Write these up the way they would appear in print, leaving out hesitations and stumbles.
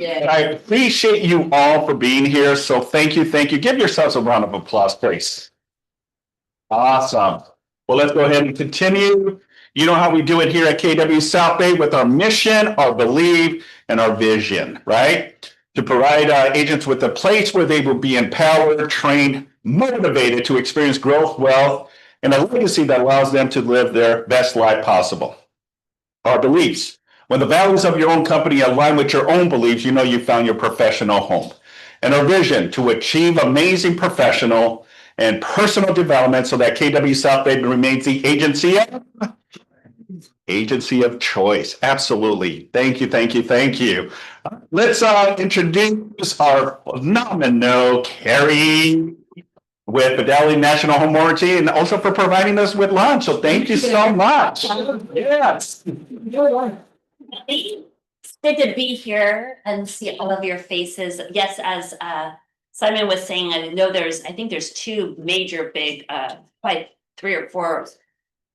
And I appreciate you all for being here. So thank you. Thank you. Give yourselves a round of applause, please. Awesome. Well, let's go ahead and continue. You know how we do it here at KW South Bay with our mission, our belief, and our vision, right? To provide agents with a place where they will be empowered, trained, motivated to experience growth, wealth, and a legacy that allows them to live their best life possible. Our beliefs. When the values of your own company align with your own beliefs, you know you found your professional home. And our vision to achieve amazing professional and personal development so that KW South Bay remains the agency of choice. Absolutely. Thank you, thank you, thank you. Let's introduce our phenomenal Carrie with Fidelity National Home Warranty and also for providing us with lunch. So thank you so much. Yes. It's good to be here and see all of your faces. Yes, as Simon was saying, I know I think there's two major big, probably 3 or 4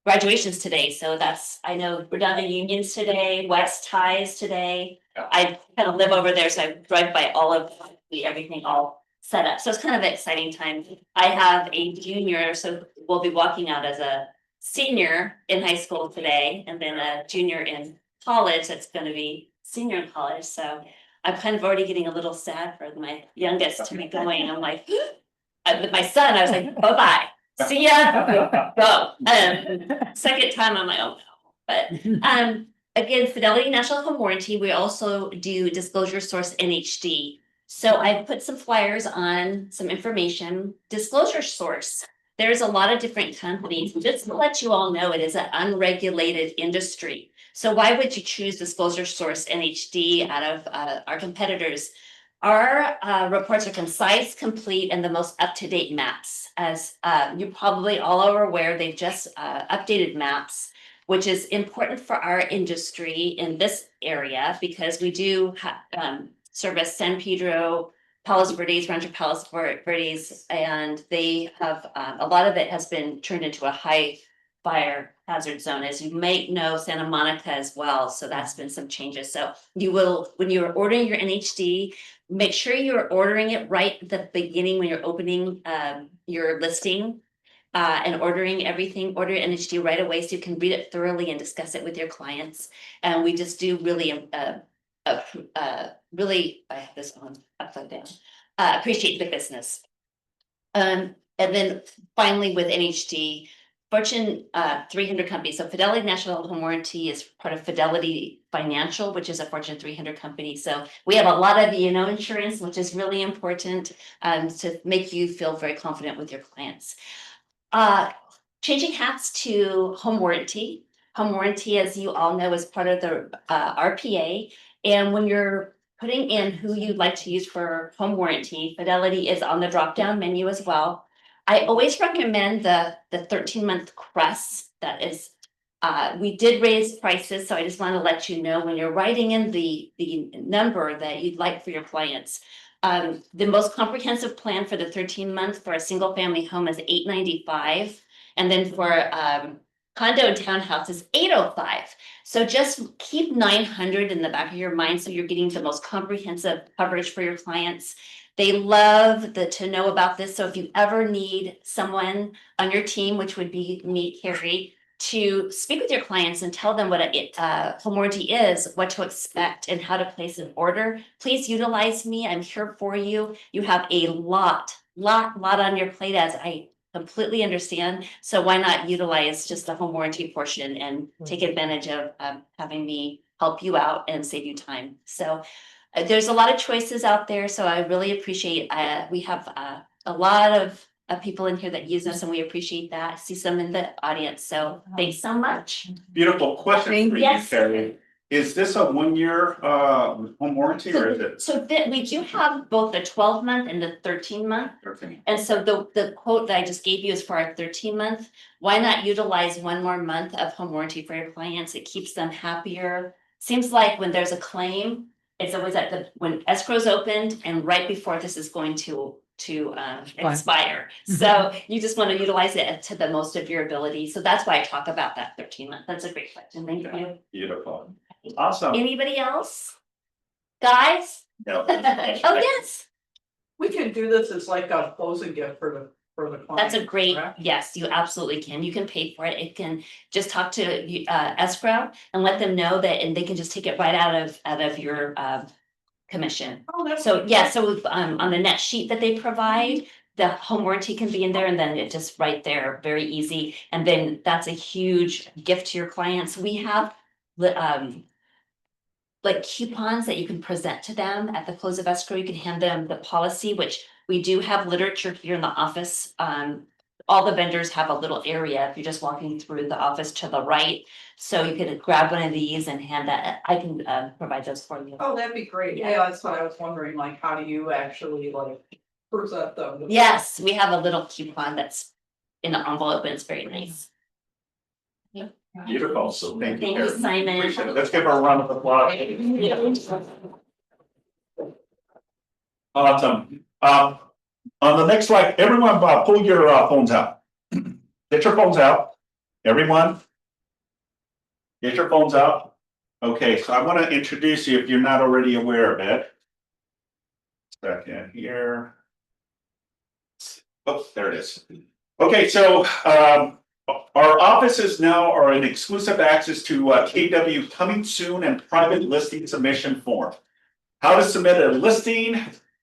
graduations today. So I know Redundant Unions today, West Ties today. I kind of live over there, so I drive by all of everything all set up. So it's kind of an exciting time. I have a junior, so we'll be walking out as a senior in high school today, and then a junior in college that's going to be senior in college. So I'm kind of already getting a little sad for my youngest to be going. I'm like, with my son, I was like, bye-bye. See ya. Go. Second time I'm like, oh no. But again, Fidelity National Home Warranty, we also do Disclosure Source NHD. So I put some flyers on some information. Disclosure Source. There's a lot of different companies. Just to let you all know, it is an unregulated industry. So why would you choose Disclosure Source NHD out of our competitors? Our reports are concise, complete, and the most up-to-date maps. As you probably all are aware, they've just updated maps, which is important for our industry in this area because we do service San Pedro, Palos Verdes, Rancho Palos Verdes, and they have a lot of it has been turned into a high fire hazard zone, as you might know, Santa Monica as well. So that's been some changes. So you will, when you're ordering your NHD, make sure you're ordering it right at the beginning when you're opening your listing and ordering everything, order NHD right away so you can read it thoroughly and discuss it with your clients. And we just do really, really, I have this on upside down, appreciate the business. And then finally with NHD, Fortune 300 companies. So Fidelity National Home Warranty is part of Fidelity Financial, which is a Fortune 300 company. So we have a lot of E&O insurance, which is really important to make you feel very confident with your clients. Changing hats to home warranty. Home warranty, as you all know, is part of the RPA. And when you're putting in who you'd like to use for home warranty, Fidelity is on the drop-down menu as well. I always recommend the 13-month Crest. That is, we did raise prices, so I just want to let you know when you're writing in the number that you'd like for your clients. The most comprehensive plan for the 13-month for a single family home is $895, and then for condo and townhouse is $805. So just keep 900 in the back of your mind so you're getting the most comprehensive coverage for your clients. They love to know about this. So if you ever need someone on your team, which would be me, Carrie, to speak with your clients and tell them what a home warranty is, what to expect, and how to place an order, please utilize me. I'm here for you. You have a lot on your plate, as I completely understand. So why not utilize just the home warranty portion and take advantage of having me help you out and save you time. So there's a lot of choices out there, so I really appreciate. We have a lot of people in here that use us, and we appreciate that. I see some in the audience, so thanks so much. Beautiful question for you, Carrie. Is this a 1-year home warranty, or is it? So we do have both the 12-month and the 13-month. And so the quote that I just gave you is for our 13-month. Why not utilize 1 more month of home warranty for your clients? It keeps them happier. Seems like when there's a claim, it's always when escrow's opened and right before this is going to expire. So you just want to utilize it to the most of your ability. So that's why I talk about that 13-month. That's a great question. Thank you. Beautiful. Awesome. Anybody else? Guys? No. Oh, yes, We can do this as like a closing gift for the client. that's a great, correct? yes, you absolutely can. You can pay for it. It can just talk to escrow and let them know that, and they can just take it right out of your commission. Oh, that's. So, yeah, so on the net sheet that they provide, the home warranty can be in there and then it just right there, very easy. And then that's a huge gift to your clients. We have like coupons that you can present to them at the close of escrow. You can hand them the policy, which we do have literature here in the office. All the vendors have a little area if you're just walking through the office to the right. So you could grab one of these and hand that. I can provide those for you. Oh, that'd be great. Yeah. Yeah, that's what I was wondering, like, how do you actually like present them? Yes, we have a little coupon that's in an envelope and it's very nice. Beautiful, so thank you. Thank you, Karen. Simon. Appreciate it. Let's give her a round of applause. Awesome. On the next slide, everyone, pull your phones out. Get your phones out, everyone. Get your phones out. Okay, so I want to introduce you if you're not already aware of it. Second here. Oh, there it is. Okay, so our offices now are in exclusive access to KW coming soon and private listing submission form. How to submit a listing,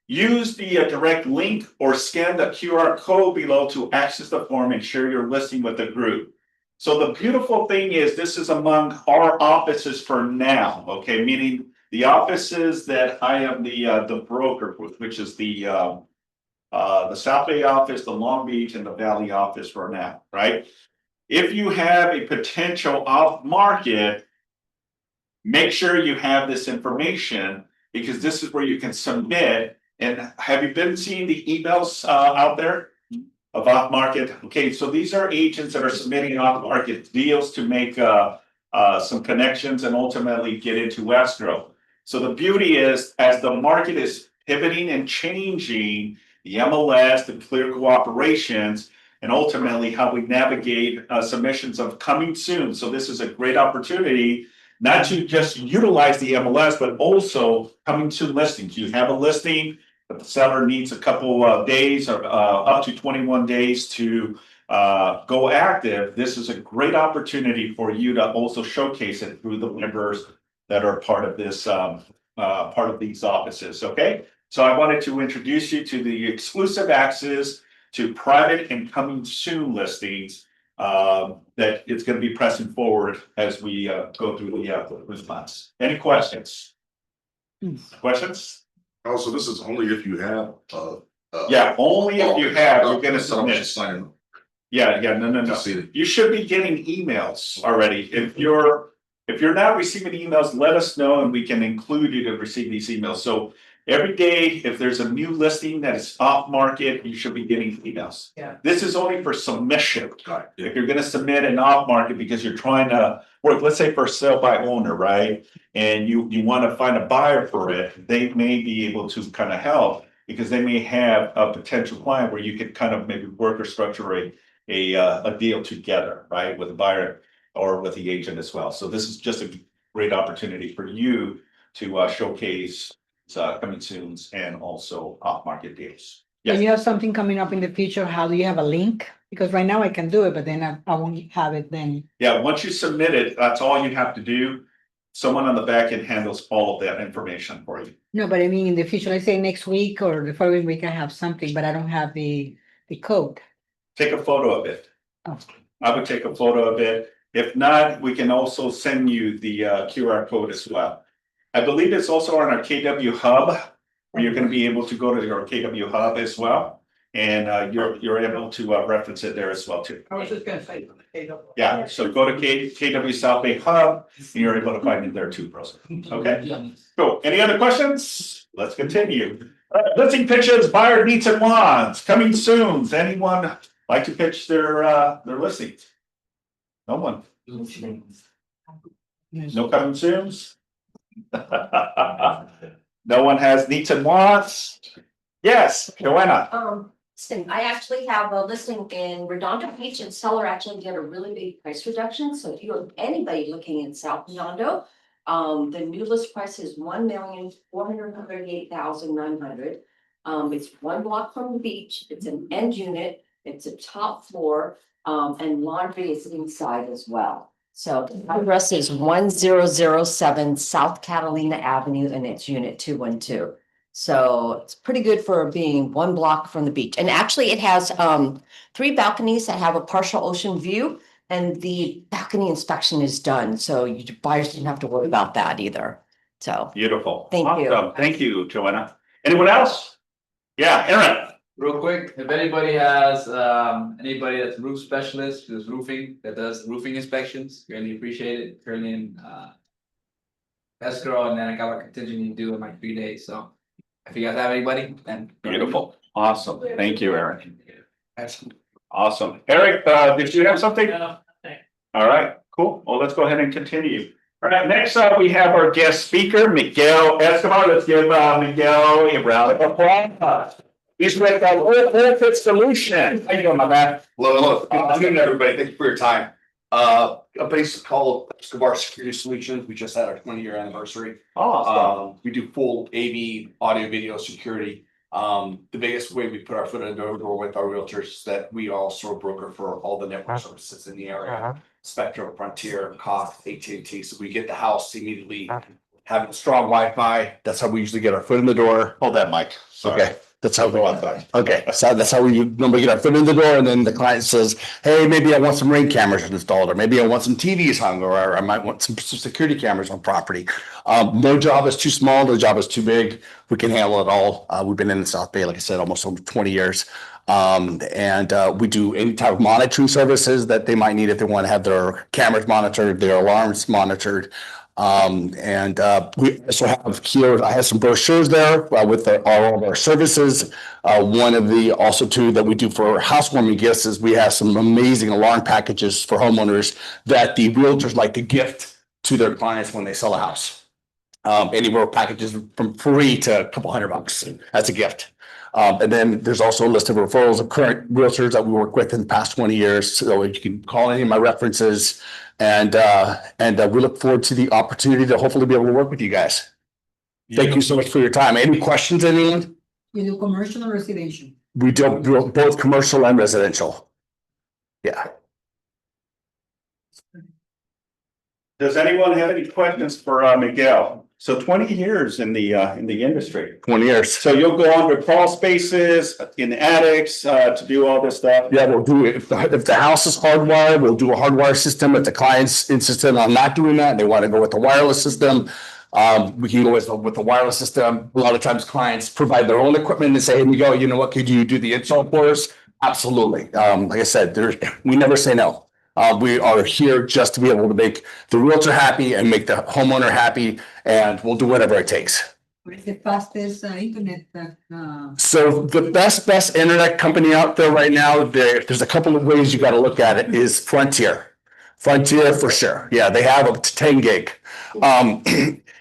use the direct link or scan the QR code below to access the form and share your listing with the group. So the beautiful thing is this is among our offices for now, okay, meaning the offices that I am the broker with, which is the South Bay office, the Long Beach and the Valley office for now, right? If you have a potential off market, make sure you have this information because this is where you can submit. And have you been seeing the emails out there of off market? Okay, so these are agents that are submitting off market deals to make some connections and ultimately get into escrow. So the beauty is, as the market is pivoting and changing, the MLS, the clear cooperations, and ultimately how we navigate submissions of coming soon. So this is a great opportunity not to just utilize the MLS, but also coming soon listings. You have a listing, but the seller needs a couple of days or up to 21 days to go active. This is a great opportunity for you to also showcase it through the members that are part of this, part of these offices, okay? So I wanted to introduce you to the exclusive access to private and coming soon listings that it's going to be pressing forward as we go through the response. Any questions? Questions? Oh, so this is only if you have, Yeah, only if you have, you're gonna submit. Sign Yeah, no. Just see it. You should be getting emails already. If you're not receiving emails, let us know and we can include you to receive these emails. So every day, if there's a new listing that is off market, you should be getting emails. Yeah. This is only for submission. Got it. If you're gonna submit an off market because you're trying to work, let's say for sale by owner, right? And you want to find a buyer for it, they may be able to kind of help because they may have a potential client where you could kind of maybe work or structure a deal together, right? With the buyer or with the agent as well. So this is just a great opportunity for you to showcase coming soons and also off market deals. When Yes. you have something coming up in the future, how do you have a link? Because right now I can do it, but then I won't have it then. Yeah, once you submit it, that's all you have to do. Someone on the back end handles all of that information for you. No, but I mean, in the future, let's say next week or the following week, I have something, but I don't have the code. Take a photo of it. Oh. I would take a photo of it. If not, we can also send you the QR code as well. I believe it's also on our KW Hub, where you're going to be able to go to your KW Hub as well. And you're able to reference it there as well too. I was just gonna say. Yeah, so go to KW South Bay Hub, and you're able to find it there too, bros. Okay, cool. Any other questions? Let's continue. Listing pitches, buyer needs and wants, coming soon. Does anyone like to pitch their listings? No one. No coming soons? No one has needs and wants? Yes, Joanna. Listen, I actually have a listing in Redondo Beach and seller actually did a really big price reduction. So if you have anybody looking in South Redondo, The new list price is $1,438,900. It's one block from the beach, it's an end unit, it's a top floor, and laundry is inside as well. So the address is 1007 South Catalina Avenue and it's unit 212. So it's pretty good for being one block from the beach. And actually it has 3 balconies that have a partial ocean view. And the balcony inspection is done, so you buyers didn't have to worry about that either. So, Beautiful. Thank you. Awesome. Thank you, Joanna. Anyone else? Yeah, Aaron. Real quick, if anybody has anybody that's roof specialist, who's roofing, that does roofing inspections, really appreciate it, turn in escrow and then I got a contingency due in like 3 days, so. If you guys have anybody, then. Beautiful. Awesome. Thank you, Aaron. Excellent. Awesome. Eric, did you have something? All right, cool. Well, let's go ahead and continue. All right, next up, we have our guest speaker, Miguel Escobar. Let's give Miguel a round of applause. He's with World Benefit Solution. How you doing, my man? Hello, good evening, everybody. Thank you for your time. A place called Escobar Security Solutions. We just had our 20-year anniversary. Awesome. We do full AV, audio, video security. The biggest way we put our foot in the door with our realtors is that we also broker for all the network services in the area. Spectrum, Frontier, Cox, AT&T. So we get the house immediately, having strong Wi-Fi. That's how we usually get our foot in the door. Hold that mic. Sorry. Okay, that's how we go outside. Okay, so that's how we normally get our foot in the door, and then the client says, hey, maybe I want some Ring cameras installed, or maybe I want some TVs hung, or I might want some security cameras on property. No job is too small, no job is too big. We can handle it all. We've been in the South Bay, like I said, almost over 20 years. We do any type of monitoring services that they might need if they want to have their cameras monitored, their alarms monitored. We also have here, I have some brochures there with all of our services. One of the also too that we do for housewarming gifts is we have some amazing alarm packages for homeowners that the realtors like to gift to their clients when they sell a house. Anywhere packages from free to a couple $100 as a gift. And then there's also a list of referrals of current realtors that we work with in the past 20 years. So you can call any of my references and we look forward to the opportunity to hopefully be able to work with you guys. Thank you so much for your time. Any questions, anyone? You do commercial or residential? We do both commercial and residential. Yeah. Does anyone have any questions for Miguel? So 20 years in the industry. 20 years. So you'll go on to crawl spaces in attics to do all this stuff? Yeah, we'll do it. If the house is hardwired, we'll do a hardwire system. If the client's insistent on not doing that, they want to go with the wireless system. We can go with the wireless system. A lot of times clients provide their own equipment and say, hey, Miguel, you know what, could you do the install for us? Absolutely. Like I said, we never say no. We are here just to be able to make the realtor happy and make the homeowner happy, and we'll do whatever it takes. What is the fastest internet that? So the best internet company out there right now, there's a couple of ways you got to look at it, is Frontier. Frontier for sure. Yeah, they have up to 10 gig.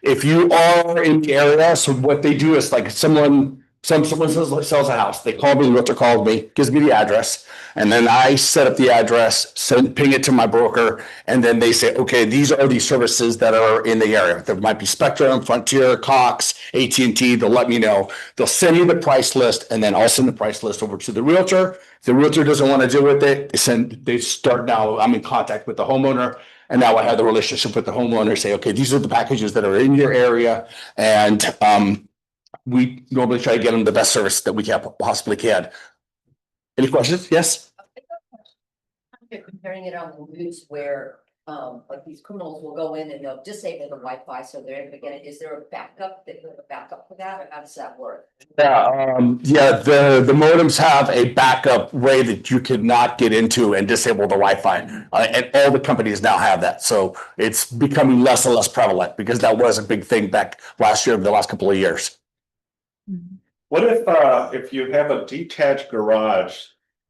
If you are in the area, so what they do is like someone sells a house, they call me, the realtor calls me, gives me the address, and then I set up the address, ping it to my broker, and then they say, okay, these are the services that are in the area. There might be Spectrum, Frontier, Cox, AT&T, they'll let me know. They'll send me the price list, and then I'll send the price list over to the realtor. If the realtor doesn't want to deal with it, I'm in contact with the homeowner, and now I have the relationship with the homeowner, say, okay, these are the packages that are in your area, and we normally try to get them the best service that we possibly can. Any questions? Yes? You're comparing it on the news where, like these criminals will go in and they'll disable the Wi-Fi, so they're able to get it. Is there a backup for that, or how does that work? Yeah, the modems have a backup way that you cannot get into and disable the Wi-Fi. And all the companies now have that. So it's becoming less and less prevalent because that was a big thing back last year, the last couple of years. What if you have a detached garage,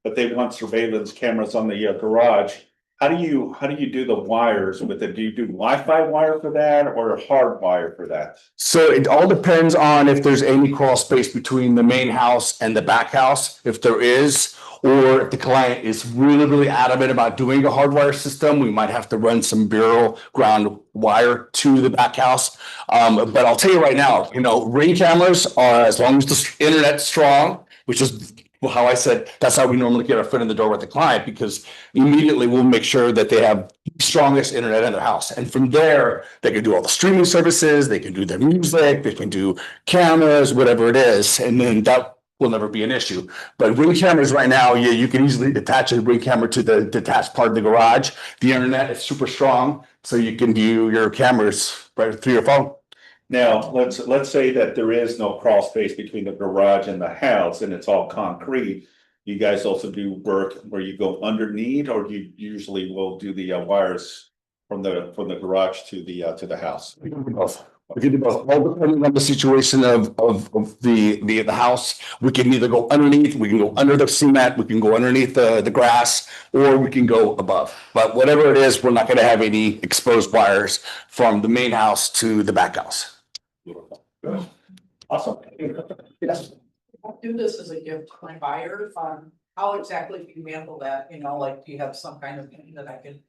but they want surveillance cameras on the garage? How do you do the wires with it? Do you do Wi-Fi wire for that or hard wire for that? So it all depends on if there's any crawl space between the main house and the back house. If there is, Or if the client is really, really adamant about doing a hardwire system, we might have to run some bureau ground wire to the back house. But I'll tell you right now, Ring cameras are, as long as the internet's strong, which is how I said, that's how we normally get our foot in the door with the client, because immediately we'll make sure that they have the strongest internet in their house. And from there, they can do all the streaming services, they can do their music, they can do cameras, whatever it is. And then that will never be an issue. But Ring cameras right now, you can easily attach a Ring camera to the detached part of the garage. The internet is super strong, so you can view your cameras right through your phone. Now, let's say that there is no crawl space between the garage and the house and it's all concrete. You guys also do work where you go underneath, or you usually will do the wires from the garage to the house? We can do both. We can do both. All depending on the situation of the house. We can either go underneath, we can go under the cement, we can go underneath the grass, or we can go above. But whatever it is, we're not gonna have any exposed wires from the main house to the back house. Awesome. Yes. I'll do this as a gift to my buyers. How exactly do you handle that? Like, do you have some kind of thing that I can?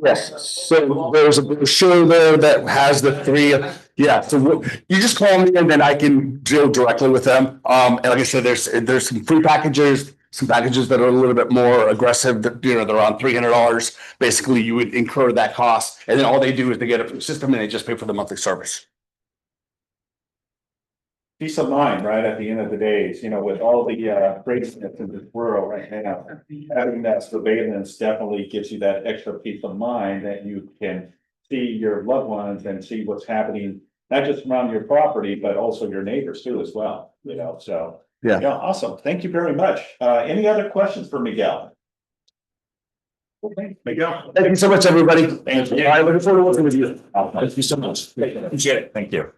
Yes, so there's a brochure there that has the three, yeah, so you just call me and then I can deal directly with them. And like I said, there's some free packages, some packages that are a little bit more aggressive, that, they're around $300. Basically, you would incur that cost, and then all they do is they get a system and they just pay for the monthly service. Peace of mind, right, at the end of the day, with all the craziness in this world right now, having that surveillance definitely gives you that extra peace of mind that you can see your loved ones and see what's happening, not just around your property, but also your neighbors too as well, so. Yeah. Yeah, awesome. Thank you very much. Any other questions for Miguel? Okay, Miguel. Thank you so much, everybody. Thank you. I'm looking forward to working with you. Thank you so much. Appreciate it. Thank you.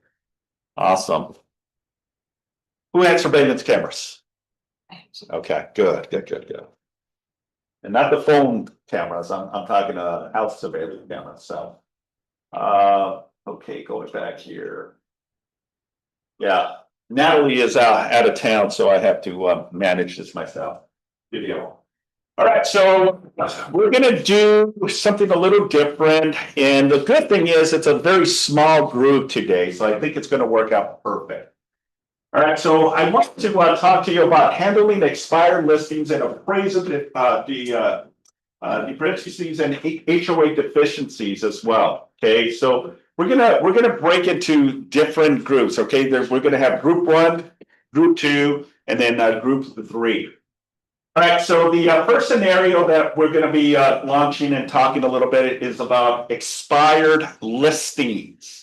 Awesome. Who had surveillance cameras? Okay, good. And not the phone cameras, I'm talking house surveillance cameras, so. Okay, going back here. Yeah, Natalie is out of town, so I have to manage this myself. Video. All right, so we're gonna do something a little different, and the good thing is it's a very small group today, so I think it's gonna work out perfect. All right, so I want to talk to you about handling expired listings and appraisal, the deficiencies and HOA deficiencies as well. Okay, so we're gonna break into different groups. Okay, we're gonna have group 1, group 2, and then group 3. All right, so the first scenario that we're gonna be launching and talking a little bit is about expired listings.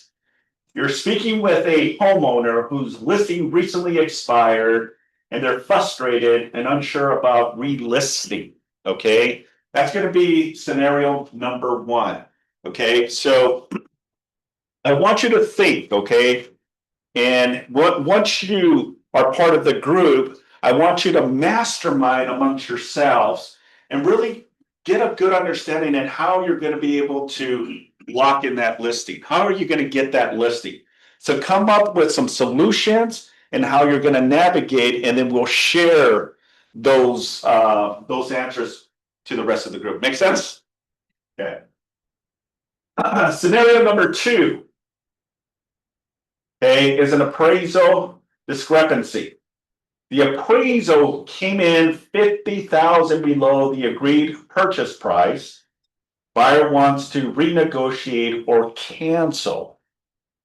You're speaking with a homeowner whose listing recently expired and they're frustrated and unsure about relisting. Okay, that's going to be scenario number 1. Okay, so I want you to think, okay, and once you are part of the group, I want you to mastermind amongst yourselves and really get a good understanding of how you're going to be able to lock in that listing. How are you going to get that listing? So come up with some solutions and how you're going to navigate, and then we'll share those answers to the rest of the group. Make sense? Okay. Scenario number 2, okay, is an appraisal discrepancy. The appraisal came in $50,000 below the agreed purchase price. Buyer wants to renegotiate or cancel.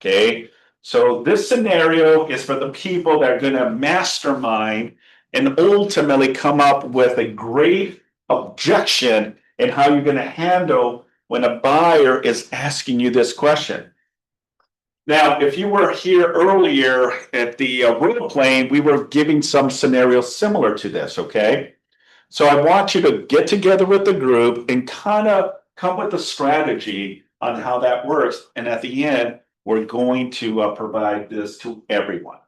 Okay, so this scenario is for the people that are going to mastermind and ultimately come up with a great objection and how you're going to handle when a buyer is asking you this question. Now, if you were here earlier at the role playing, we were giving some scenarios similar to this. Okay, so I want you to get together with the group and kind of come with a strategy on how that works. And at the end, we're going to provide this to everyone.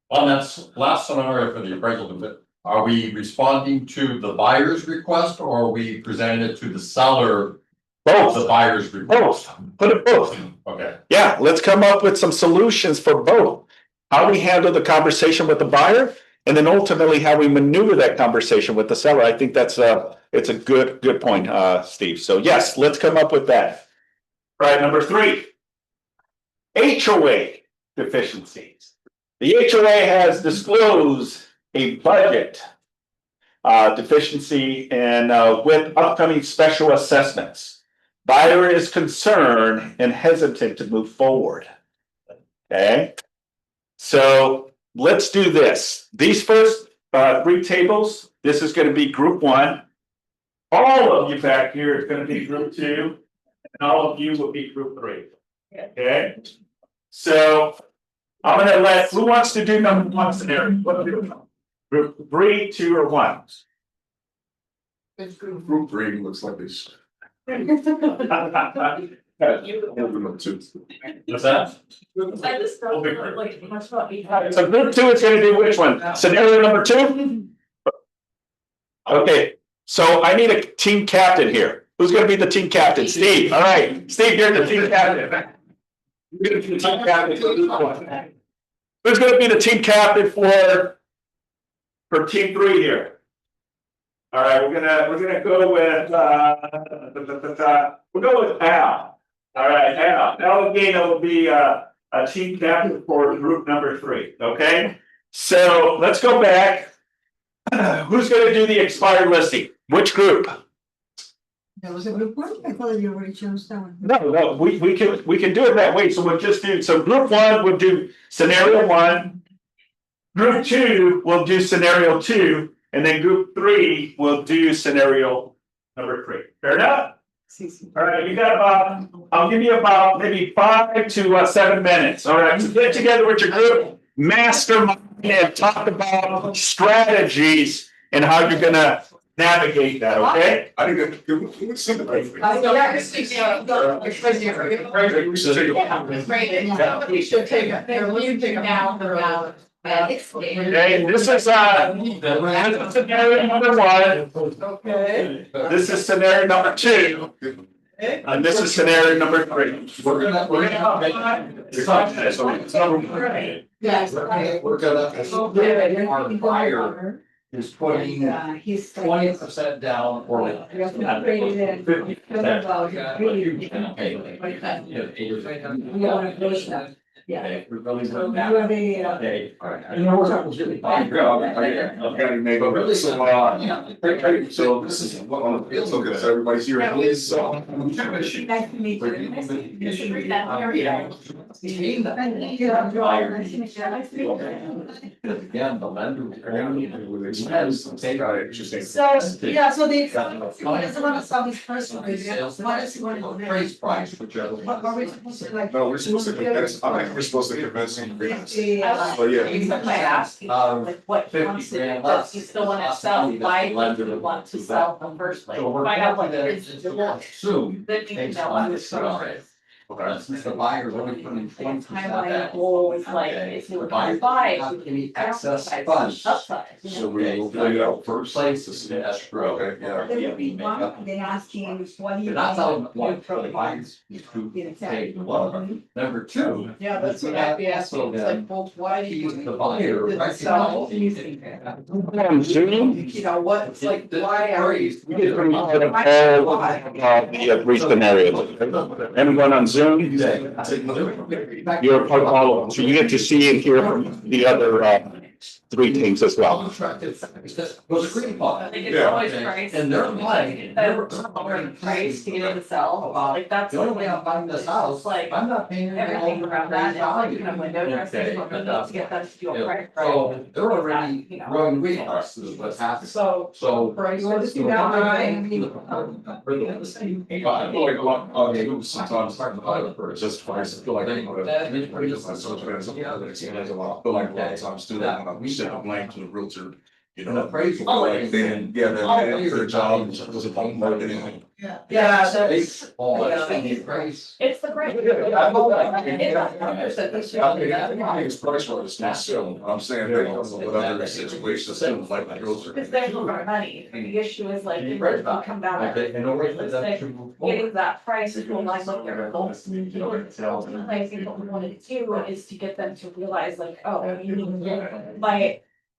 On that last scenario for the appraisal, are we responding to the buyer's request, or are we presenting it to the seller? Both. The buyer's request. Both. Put it both. Okay. Yeah, let's come up with some solutions for both. How we handle the conversation with the buyer And then ultimately how we maneuver that conversation with the seller. I think it's a good point, Steve. So yes, let's come up with that. All right, number 3. HOA deficiencies. The HOA has disclosed a budget deficiency and with upcoming special assessments. Buyer is concerned and hesitant to move forward. Okay, so let's do this. These first 3 tables, this is going to be group 1. All of you back here is going to be group 2, and all of you will be group 3. Okay, so I'm going to let, who wants to do number 1 scenario? What do we do? Group 3, 2, or 1? Group 3 looks like this. What's that? So group 2 is going to do which one? Scenario number 2? Okay, so I need a team captain here. Who's going to be the team captain? Steve. All right, Steve, you're the team captain. You're going to be the team captain for group 1. Who's going to be the team captain for team 3 here? All right, we're gonna go with we'll go with Al. All right, Al. Al Gaina will be a team captain for group number 3. Okay, so let's go back. Who's going to do the expired listing? Which group? That was a group 1. I thought you already chose that one. No, we can do it that way. So we'll just do, so group 1 will do scenario 1. Group 2 will do scenario 2, and then group 3 will do scenario number 3. Fair enough? All right, you got about, I'll give you about maybe 5 to 7 minutes. All right, so get together with your group, mastermind, and talk about strategies and how you're gonna navigate that, okay? I think that, we see the right thing. We should take it, they're leaving down the road. Okay, this is scenario number 1. Okay. This is scenario number 2. And this is scenario number 3. We're gonna. Yes. We're gonna, our buyer is putting 20% down or. 50%. Yeah. We're really. So you are the, Okay, all right. I know we're talking really fine. I've got it made. But really, So this is what on the field, okay, so everybody's here. So. nice to meet you. Nice to meet you. Nice to meet you. Again, the lender. Interesting. So, yeah, so the, doesn't want to sell this first one, what is he going to do? Appraised price, whichever. What are we supposed to like? No, we're supposed to convince, I think we're supposed to convince him. So, yeah. I asked you, like, what he wants to do, does he still want to sell, why does he want to sell in the first place? So we're Find out what calculating it is. it soon, Then you can based know on what the it's survey. Since the buyer is only putting 20% Timeline back. goal is like, if you The were buyer to buy, does not any excess upside, funds. upside. So we will play it out first. Place this in escrow. Okay, yeah. There will be one, they ask him, what do you? They're not telling them want what for the buyers to pay the loan. Number 2. Yeah, that's what I'd be asking, it's like, well, why do He's you? the buyer, right? Sell, On Zoom, you know, what, it's like, why are you? we get from all the 3 scenarios. Anyone on Zoom? You're part of all of them, so you get to see and hear from the other 3 teams as well. Was agreed upon. I think it's Yeah. always price. And they're like, they're Lowering price to get it to sell, like that's. the only way I'm buying this house, Like, I'm not paying. everything around that, it's like, you know, window dressing, but we need to get them to do a price. So they're already growing wheat prices, what's happening. So, So. price was down, I feel like a lot, sometimes just twice, I feel like. It's so expensive. There's a lot, I feel like a lot of times do that when we send a blank to the realtor, you An know. appraisal. Like then, yeah, then their job is a bone marketing. yeah, that's. It's all, the price. It's the price. It's price wise, it's not still, I'm saying they also with other situations, still like the realtor. Because there's a lot of money, the issue is like, if you come down. Okay, in order for It's them like to move forward. getting that price is when I look at results. I think what we wanted to do is to get them to realize like, oh,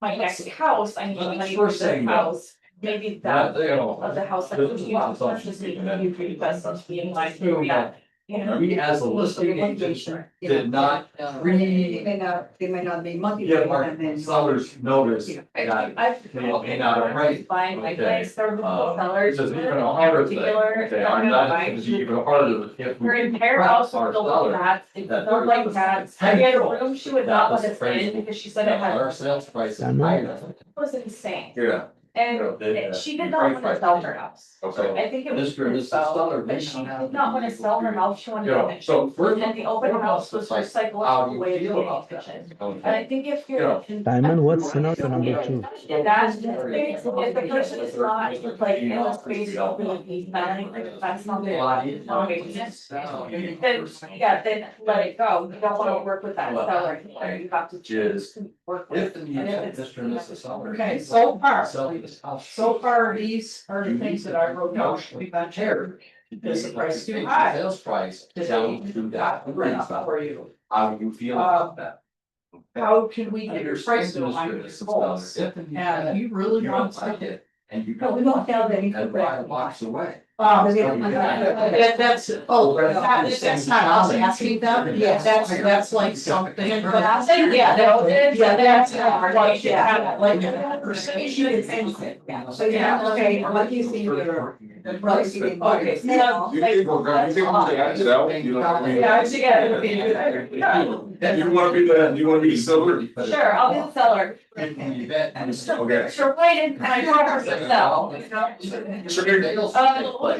my my next house, I need Well, money we're for the saying that. house. Maybe that you know. of the house, like, you know, let's just say you request to be in line for that. You know, We as a listing agent did not It pre. may not be monthly, Give our sellers notice that I've. they may not have right. Buying, like, Okay. I started with the sellers. This is even a harder thing. Particular, Okay, I'm I'm not not, buying. it's even harder if we. Her entire house was built Our like cats, it's that built like cats, I had a room she would not let That was us crazy. in because she said it had, Our it sales price is higher. was insane. Yeah. And she did not want to sell her house. Okay. I think it was Mr. and Mrs. Seller, so, they but she don't have did not want to sell her house, she wanted You to know, finish. so we're. And the open house was her How do psychological you way of feel being about efficient. that? And I think if you're. Simon, what's scenario number 2? That's, if the person is not like in the space of really planning, like that's not their. Then, yeah, then let it go, you don't wanna work with that seller, anymore. You have to choose to work with. If the And if it's- Mr. and Mrs. Seller. Okay, so far, Selling this house. so far, these are the things that I wrote down. We've been here. Is the price too high? Sales price Did down they to not that. good enough for you? How do you feel about that? How can we get your price to align with your goals? And you really want to. it. And you. No, we won't tell them. And buy a box away. That's, that's not us asking them, yeah, that's like something. Yeah, that's, like, yeah, like, conversation is instant. So, yeah, okay, what do you think your price is? Okay, so, like, You know what I mean? Yeah, I think it would be a good idea. You wanna be the, you wanna be the seller? Sure, I'll be the seller. Okay. Sure, why didn't my property sell?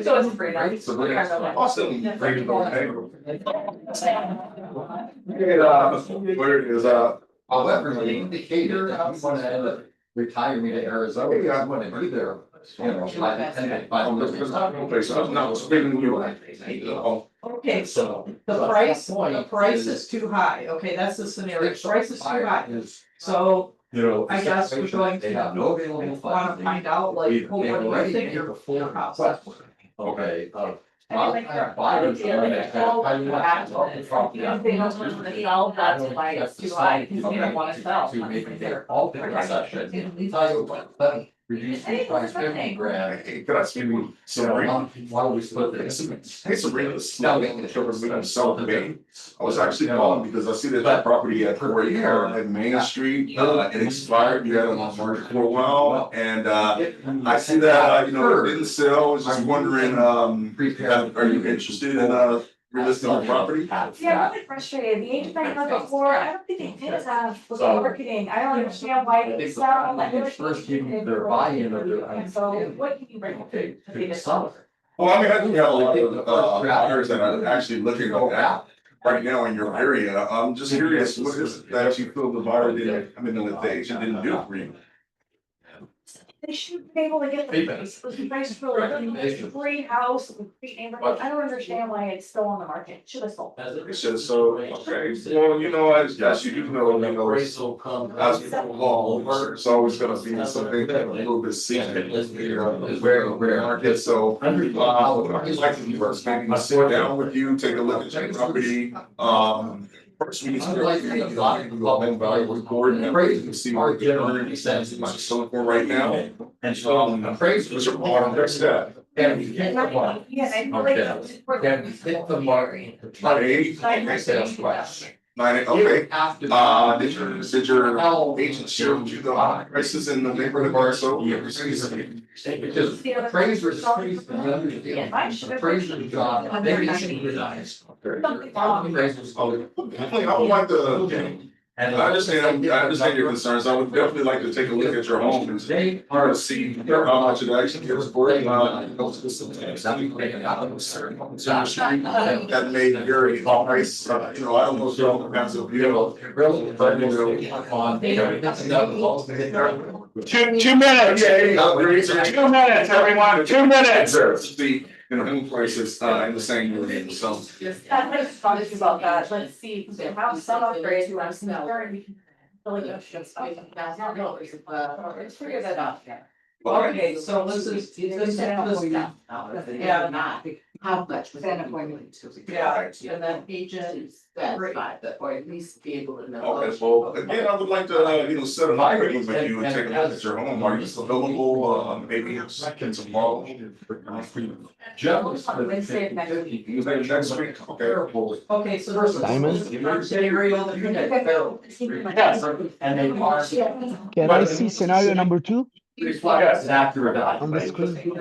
So it's free now. Awesome. Where is, However, the indicator that you wanna end up retiring to Arizona, you wanna be there. You know, by the end okay, so I'm not speaking to you. Okay, so the price is too high, okay, that's the scenario, price is too high, so You know. I guess we're going They to have no available wanna funding. find out, like, They what do you already think made your the full house? request. Okay, I mean, like, they're buyers, they're like, oh, if they don't want to sell, that's why it's too high, because they don't wanna sell. To maybe their alternate session, tell you what, let them reduce the price 50 grand. Hey, can I speak with So Sabrina? why don't we split this? Hey Sabrina, this is Melvin, from South Bay. I was actually calling because I see that that property at at Main Street, it expired, you had it on market for a while, and I see that, you know, it didn't sell, I was just wondering, are you interested in relisting the property? Yeah, I'm really frustrated, the agent I had before, I don't think they did enough with the marketing, I don't understand why I they think sell, like. the first give their buy-in of their. And so what can you bring? Okay, to the some. Well, I mean, I think you have a lot of buyers that are actually looking at that right now in your area. I'm just curious, what is it that you feel the buyer didn't, I mean, the agent didn't do for you? They should be able to get the price for like free house, free neighborhood, I don't understand why it's still on the market, it should have sold. It's just so, okay, well, you know, as you do know, as we go along, there's always gonna be something that a little bit secret. Is very rare market, so. I'd like to maybe sit down with you, take a look at your property, first we need to get a lot of home value report and you see what the current sense is selling for right now. And so, appraisals are part of their step. And we get the one. Yeah, I feel like. Then we hit the market. Okay. Sales price. Okay, After. Uh, did your agent share with you the prices in the neighborhood or so? Because appraisers increase the appraiser's job, they can realize. Appraisers. I would like to, And I understand your concerns, I would definitely like to take a look at your home and they or are see how much it actually gets for it. That may vary in price, you know, I don't know if it has a view. really, but on. 2 minutes. 2 minutes, everyone, 2 minutes. The, you know, home prices, in the same area, so. Yeah, let's talk to you about that, let's see, because they have some upgrades, you want to concern, we can. Really good shit stuff, that's not real, let's figure that out. Okay, so this is, yeah, How much was that appointment? Yeah, and then agent. Or at least be able to know. Okay, well, again, I would like to, set an appointment with you and take a look at your home. Are you still available, maybe second tomorrow? Wednesday of next week. You say next week, okay. Okay, so there's. Simon? Scenario that you're Can I see scenario number 2 Yes. on the screen?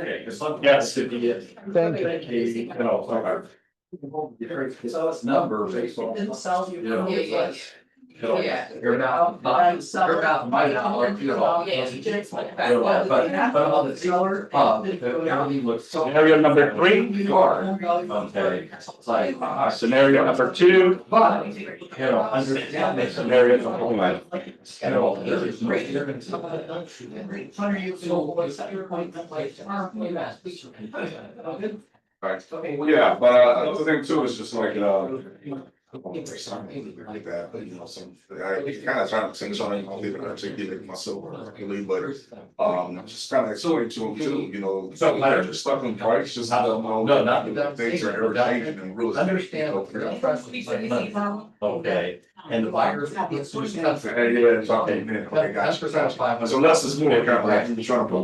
Yes. Thank you. So it's number based on. Didn't sell you. Yeah. Yeah. You're about, you're about my dollar, you know. But on the seller, everything looks. Scenario number 3. You are, okay, it's like. Scenario number 2. But, you know, understand this scenario. You know, there is no difference. Right, yeah, but the thing too is just like, something like that, but I kind of trying to think something, I'll leave it articulate myself, really, but, just kind of explain to them too, they're just stuck in price, just don't know. No, not. Things are ever changing and really. Understand. Okay, and the buyers. Yeah, it's all, okay, gotcha. So that's the more kind of like trying to.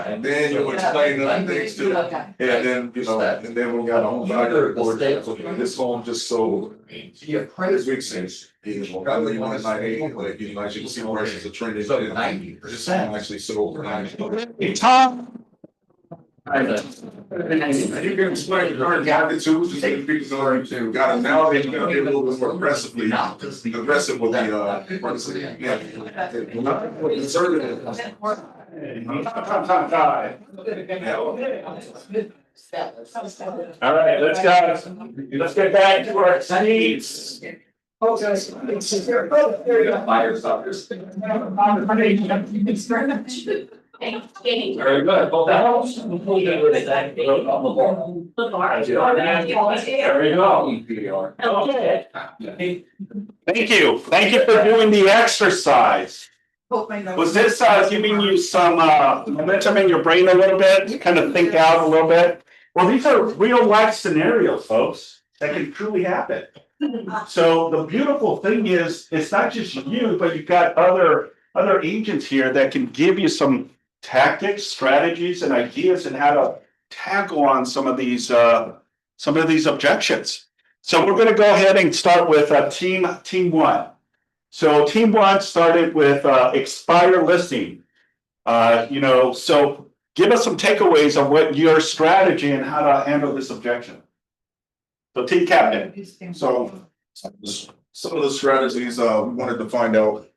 And then you explain other things too, and then, and then we got a home buyer report, this home just sold. This week since, got the 198, like, as you can see, prices are trending. So 90%. Actually sold for 90. Tom. You can explain the current attitude, just so people know to got it now, they're gonna be a little bit more aggressive with the, prices. Yeah. Conservative. All right, let's get back to our seats. Very good. Well, that helps. There we go. Okay. Thank you. Thank you for doing the exercise. Was this giving you some momentum in your brain a little bit to kind of think out a little bit? Well, these are real life scenarios, folks, that can truly happen. So the beautiful thing is, it's not just you, but you've got other agents here that can give you some tactics, strategies, and ideas on how to tackle on some of these objections. So we're going to go ahead and start with team 1. So team 1 started with expire listing. So give us some takeaways on what your strategy and how to handle this objection. So team captain. So some of the strategies we wanted to find out.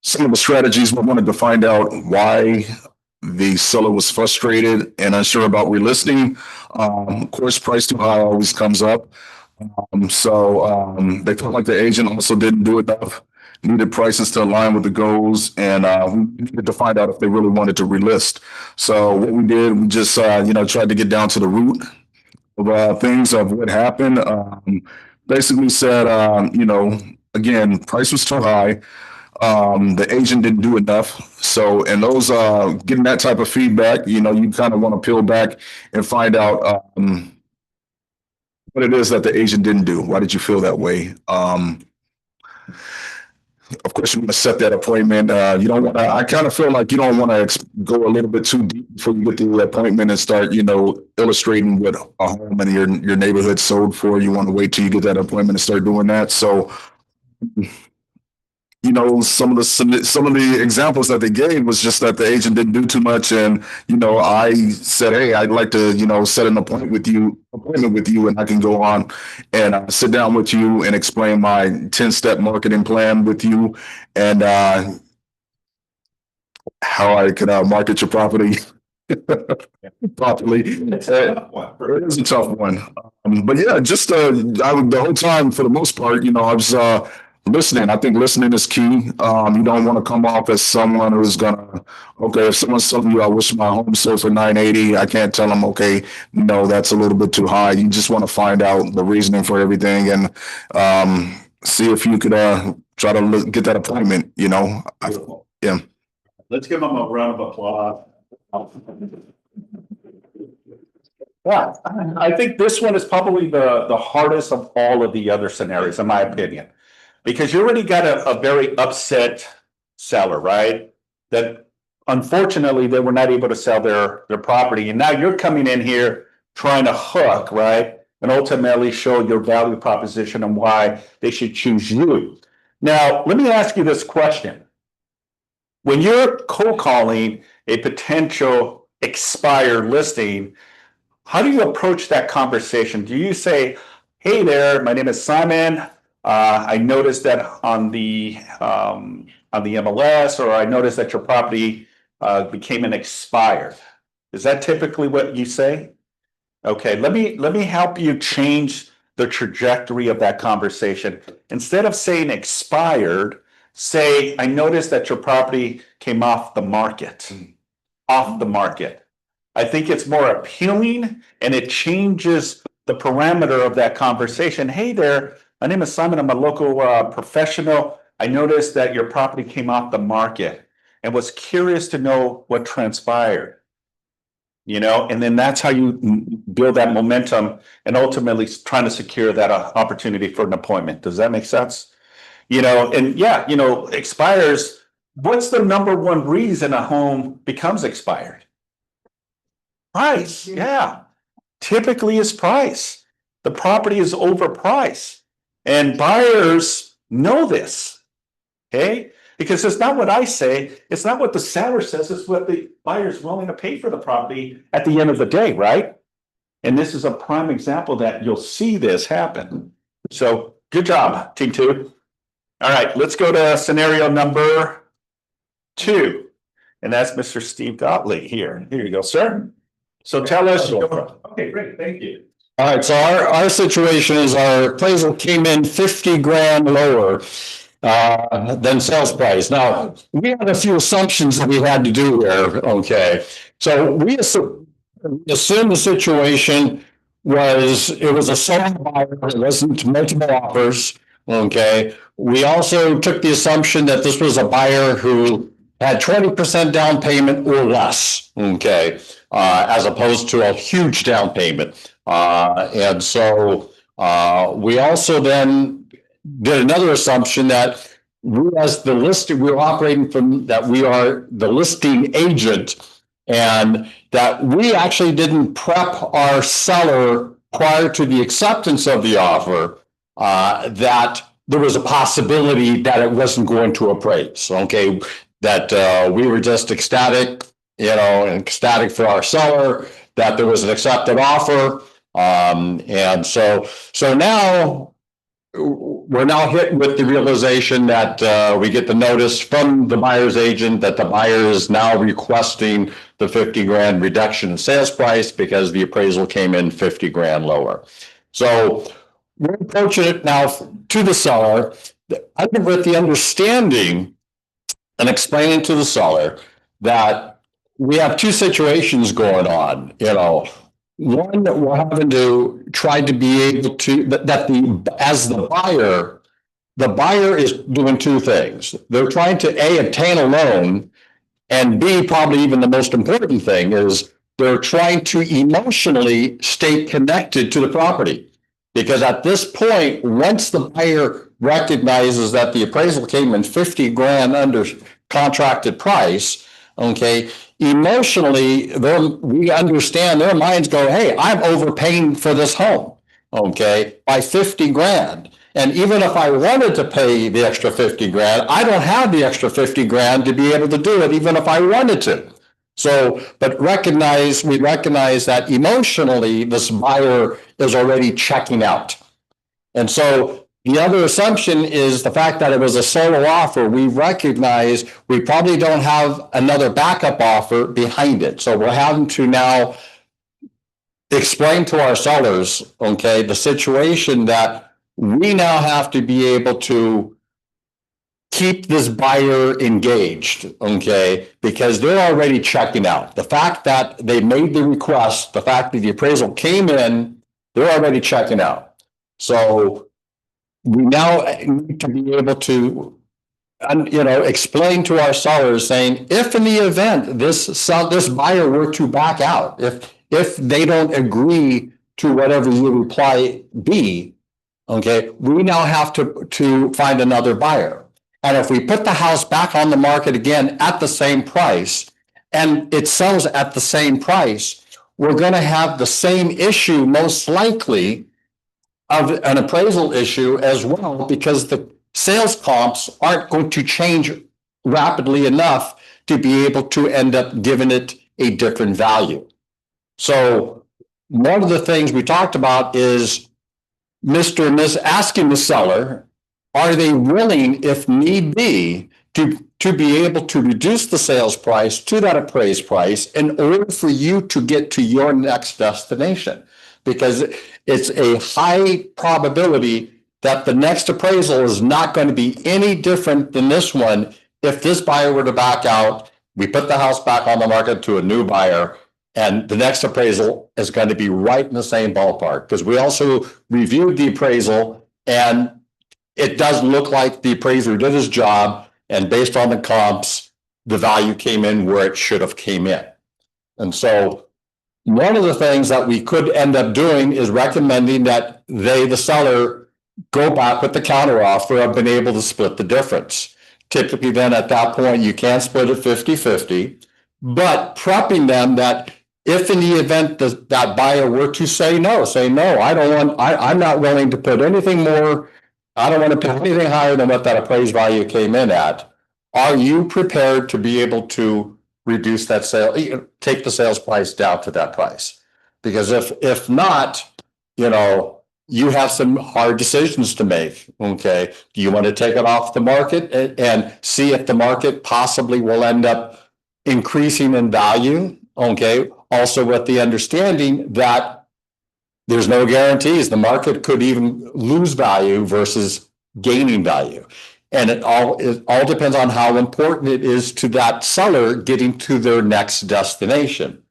Some of the strategies we wanted to find out why the seller was frustrated and unsure about relisting. Of course, price too high always comes up. They felt like the agent also didn't do enough, needed prices to align with the goals, and we needed to find out if they really wanted to relist. So what we did, we just tried to get down to the root of things of what happened. Basically said, again, price was too high. The agent didn't do enough. So, and those, getting that type of feedback, you kind of want to peel back and find out, what it is that the agent didn't do. Why did you feel that way? Of course, you want to set that appointment. You don't want to, I kind of feel like you don't want to go a little bit too deep before you get to the appointment and start, illustrating what a home in your neighborhood sold for. You want to wait till you get that appointment and start doing that. So, some of the examples that they gave was just that the agent didn't do too much, and I said, hey, I'd like to set an appointment with you, and I can go on and sit down with you and explain my 10-step marketing plan with you, and how I could market your property properly. It is a tough one, but yeah, just the whole time for the most part, I was listening. I think listening is key. You don't want to come off as someone who's gonna, if someone's telling you, I wish my home sold for 980, I can't tell them, okay, no, that's a little bit too high. You just want to find out the reasoning for everything and see if you could try to get that appointment, Yeah. Let's give them a round of applause. Yeah, I think this one is probably the hardest of all of the other scenarios, in my opinion. Because you already got a very upset seller, right? That unfortunately, they were not able to sell their property, and now you're coming in here trying to hook, right? And ultimately show your value proposition and why they should choose you. Now, let me ask you this question. When you're cold calling a potential expired listing, how do you approach that conversation? Do you say, hey there, my name is Simon. I noticed that on the MLS, or I noticed that your property became an expired. Is that typically what you say? Okay, let me help you change the trajectory of that conversation. Instead of saying expired, say, I noticed that your property came off the market. Off the market. I think it's more appealing and it changes the parameter of that conversation. Hey there, my name is Simon. I'm a local professional. I noticed that your property came off the market and was curious to know what transpired. You know, and then that's how you build that momentum and ultimately trying to secure that opportunity for an appointment. Does that make sense? You know, and yeah, you know, expires. What's the number one reason a home becomes expired? Price, yeah. Typically it's price. The property is overpriced. And buyers know this. Okay? Because it's not what I say, it's not what the seller says, it's what the buyer's willing to pay for the property at the end of the day, right? And this is a prime example that you'll see this happen. So good job, team two. All right, let's go to scenario number 2. And that's Mr. Steve Gottlieb here. Here you go, sir. So tell us. Okay, great, thank you. All right, so our situation is our appraisal came in 50 grand lower than sales price. Now, we had a few assumptions that we had to do here, okay? So we assumed the situation was, it was a sole buyer, it wasn't multiple offers, okay? We also took the assumption that this was a buyer who had 20% down payment or less, okay? As opposed to a huge down payment. And so we also then did another assumption that we, as the listing, we're operating from that we are the listing agent, and that we actually didn't prep our seller prior to the acceptance of the offer, that there was a possibility that it wasn't going to appraise. Okay, that we were just ecstatic, you know, ecstatic for our seller that there was an accepted offer. And so now we're now hit with the realization that we get the notice from the buyer's agent that the buyer is now requesting the 50 grand reduction in sales price because the appraisal came in 50 grand lower. So we're approaching it now to the seller, I think, with the understanding and explaining to the seller that we have two situations going on. You know, one, we're having to try to be able to, as the buyer is doing two things. They're trying to A, obtain a loan, and B, probably even the most important thing is they're trying to emotionally stay connected to the property. Because at this point, once the buyer recognizes that the appraisal came in 50 grand under contracted price, okay, emotionally, we understand, their minds go, hey, I'm overpaying for this home, okay, by 50 grand. And even if I wanted to pay the extra 50 grand, I don't have the extra 50 grand to be able to do it, even if I wanted to. So, but we recognize that emotionally, this buyer is already checking out. And so the other assumption is the fact that it was a solo offer. We recognize we probably don't have another backup offer behind it. So we're having to now explain to our sellers, okay, the situation that we now have to be able to keep this buyer engaged, okay, because they're already checking out. The fact that they made the request, the fact that the appraisal came in, they're already checking out. So we now need to be able to and, explain to our sellers saying, if in the event this buyer were to back out, if they don't agree to whatever your reply be, okay, we now have to find another buyer. And if we put the house back on the market again at the same price, and it sells at the same price, we're going to have the same issue, most likely, of an appraisal issue as well, because the sales comps aren't going to change rapidly enough to be able to end up giving it a different value. So one of the things we talked about is Mr. and Miss asking the seller, are they willing, if need be, to be able to reduce the sales price to that appraised price in order for you to get to your next destination? Because it's a high probability that the next appraisal is not going to be any different than this one. If this buyer were to back out, we put the house back on the market to a new buyer, and the next appraisal is going to be right in the same ballpark, because we also reviewed the appraisal and it does look like the appraiser did his job, and based on the comps, the value came in where it should have came in. And so one of the things that we could end up doing is recommending that the seller, go back with the counter offer of being able to split the difference. Typically then at that point, you can split it 50-50, but prepping them that if in the event that buyer were to say no, I'm not willing to put anything more, I don't want to put anything higher than what that appraised value came in at. Are you prepared to be able to reduce that take the sales price down to that price? Because if not, you have some hard decisions to make. Okay. Do you want to take it off the market and see if the market possibly will end up increasing in value? Okay. Also with the understanding that there's no guarantees. The market could even lose value versus gaining value. And it all depends on how important it is to that seller getting to their next destination.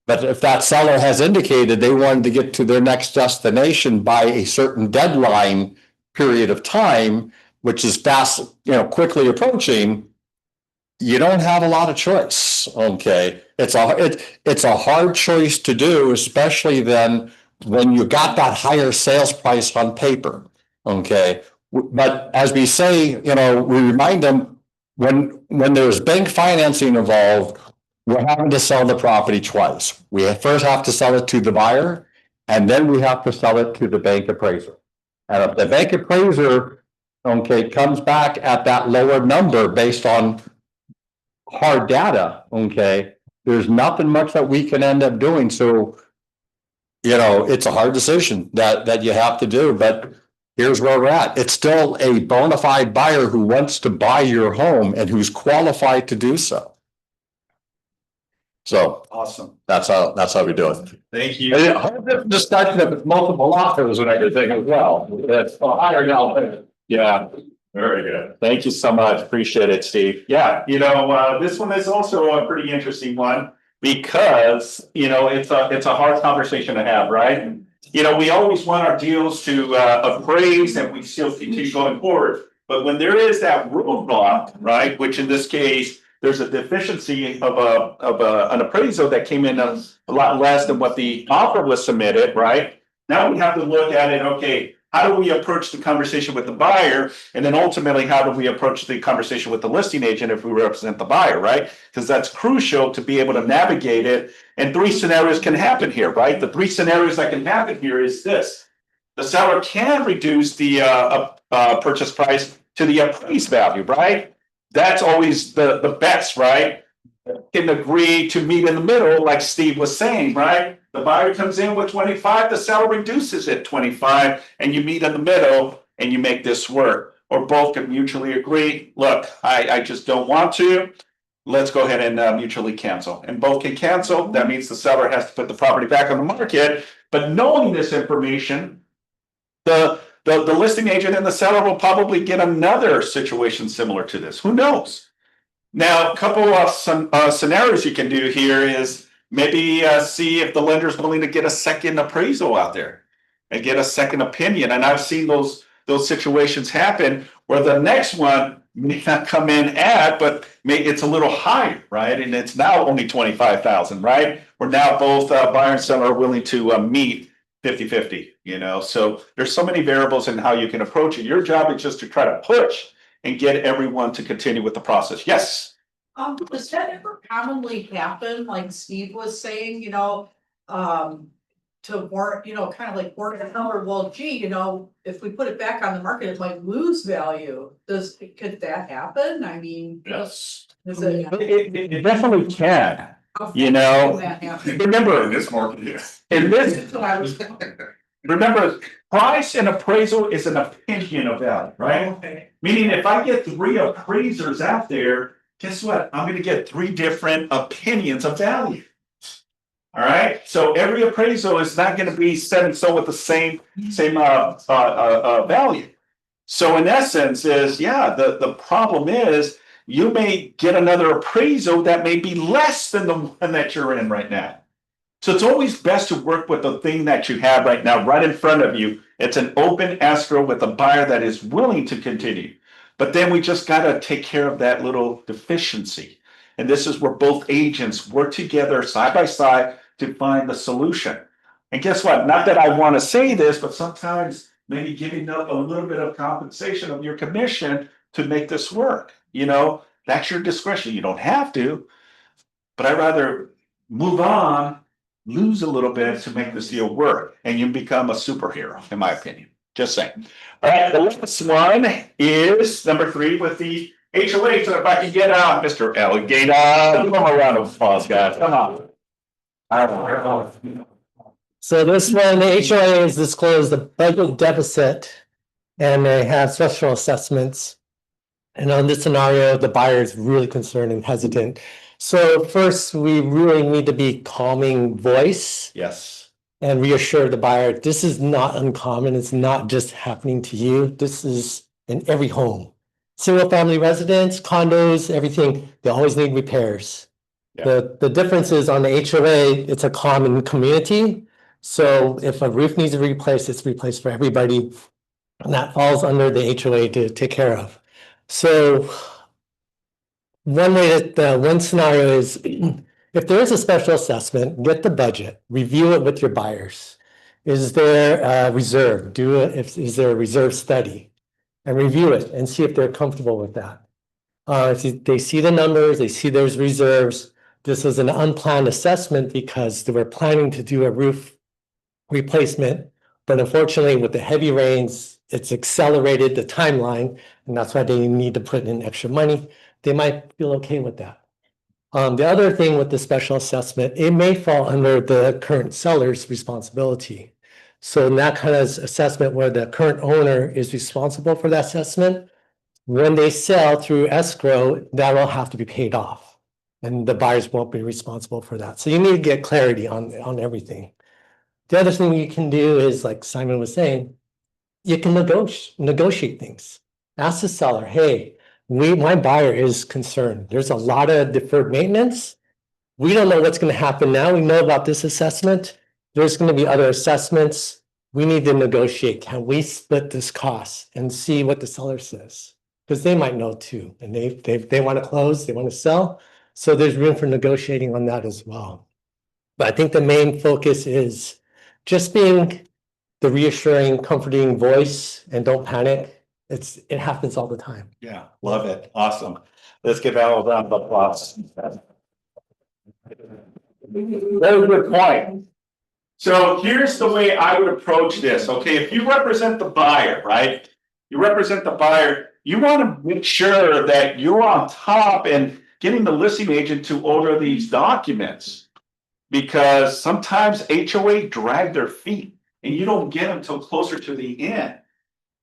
But if that seller has indicated they wanted to get to their next destination by a certain deadline period of time, which is quickly approaching, you don't have a lot of choice. Okay. It's a hard choice to do, especially then when you got that higher sales price on paper. Okay. But as we say, we remind them when there's bank financing involved, we're having to sell the property twice. We first have to sell it to the buyer, and then we have to sell it to the bank appraiser. And if the bank appraiser, comes back at that lower number based on hard data, there's nothing much that we can end up doing. So, it's a hard decision that you have to do, but here's where we're at. It's still a bona fide buyer who wants to buy your home and who's qualified to do so. So Awesome. that's how we do it. Thank you. And a whole different discussion if it's multiple offers and everything as well. That's higher now. Yeah. Very good. Thank you so much. Appreciate it, Steve. Yeah, this one is also a pretty interesting one because, it's a hard conversation to have, right? We always want our deals to appraise and we still continue going forward. But when there is that roadblock, right, which in this case, there's a deficiency of an appraisal that came in a lot less than what the offer was submitted, right? Now we have to look at it, okay, how do we approach the conversation with the buyer? And then ultimately, how do we approach the conversation with the listing agent if we represent the buyer, right? Because that's crucial to be able to navigate it. And three scenarios can happen here, right? The three scenarios that can happen here is this. The seller can reduce the purchase price to the appraised value, right? That's always the best, right? Can agree to meet in the middle, like Steve was saying, right? The buyer comes in with 25, the seller reduces it 25, and you meet in the middle and you make this work. Or both can mutually agree, look, I just don't want to. Let's go ahead and mutually cancel. And both can cancel. That means the seller has to put the property back on the market. But knowing this information, the listing agent and the seller will probably get another situation similar to this. Who knows? Now, a couple of scenarios you can do here is maybe see if the lender is willing to get a second appraisal out there and get a second opinion. And I've seen those situations happen where the next one, may not come in at, but it's a little higher, right? And it's now only 25,000, right? Where now both buyer and seller are willing to meet 50-50, you know? So there's so many variables in how you can approach it. Your job is just to try to push and get everyone to continue with the process. Yes. Does that ever commonly happen, like Steve was saying, to warrant, kind of like warrant a number, well, gee, if we put it back on the market, it might lose value. Could that happen? I mean. Yes. Is it? It definitely can. How You fast know, can that happen? remember In this market, yes. in this, That's what I was. remember, price and appraisal is an opinion of value, right? Okay. Meaning if I get 3 appraisers out there, guess what? I'm gonna get 3 different opinions of value. All right, so every appraisal is not gonna be set in stone with the same value. So in essence the problem is you may get another appraisal that may be less than the one that you're in right now. So it's always best to work with the thing that you have right now, right in front of you. It's an open escrow with a buyer that is willing to continue. But then we just gotta take care of that little deficiency. And this is where both agents work together side by side to find the solution. And guess what? Not that I want to say this, but sometimes maybe giving up a little bit of compensation of your commission to make this work. That's your discretion. You don't have to, but I'd rather move on, lose a little bit to make this deal work, and you become a superhero, in my opinion. Just saying. All right, the last one is number 3 with the HOA. So if I can get out, Mr. Alligator, give him a round of applause, guys. Come on. All right. So this one, the HOA has disclosed the budget deficit and they have special assessments. And on this scenario, the buyer is really concerned and hesitant. So first, we really need to be calming voice. Yes. And reassure the buyer, this is not uncommon. It's not just happening to you. This is in every home. Single family residents, condos, everything, they always need repairs. Yeah. The difference is on the HOA, it's a common community. So if a roof needs to be replaced, it's replaced for everybody. And that falls under the HOA to take care of. So one scenario is if there is a special assessment, get the budget, review it with your buyers. Is there a reserve? Is there a reserve study? And review it and see if they're comfortable with that. If they see the numbers, they see there's reserves. This was an unplanned assessment because they were planning to do a roof replacement, but unfortunately with the heavy rains, it's accelerated the timeline, and that's why they need to put in extra money. They might feel okay with that. The other thing with the special assessment, it may fall under the current seller's responsibility. So in that kind of assessment where the current owner is responsible for that assessment, when they sell through escrow, that will have to be paid off. And the buyers won't be responsible for that. So you need to get clarity on everything. The other thing you can do is, like Simon was saying, you can negotiate things. Ask the seller, hey, my buyer is concerned. There's a lot of deferred maintenance. We don't know what's going to happen now. We know about this assessment. There's going to be other assessments. We need to negotiate. Can we split this cost and see what the seller says? Because they might know too. And they want to close, they want to sell. So there's room for negotiating on that as well. But I think the main focus is just being the reassuring, comforting voice, and don't panic. It happens all the time. Yeah, love it. Awesome. Let's give Al a round of applause. Very good point. So here's the way I would approach this. Okay, if you represent the buyer, right? You represent the buyer, you want to make sure that you're on top and getting the listing agent to order these documents. Because sometimes HOA drag their feet and you don't get them till closer to the end.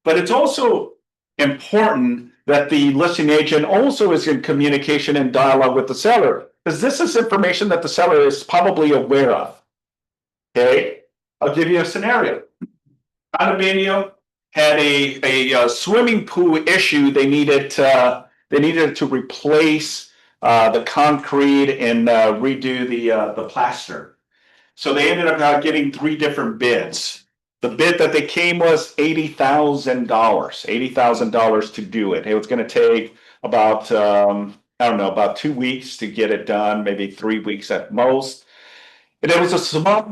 But it's also important that the listing agent also is in communication and dialogue with the seller, because this is information that the seller is probably aware of. Okay, I'll give you a scenario. Condominium had a swimming pool issue. They needed to replace the concrete and redo the plaster. So they ended up getting 3 different bids. The bid that they came was $80,000 to do it. It was gonna take about, I don't know, about 2 weeks to get it done, maybe 3 weeks at most. And it was a small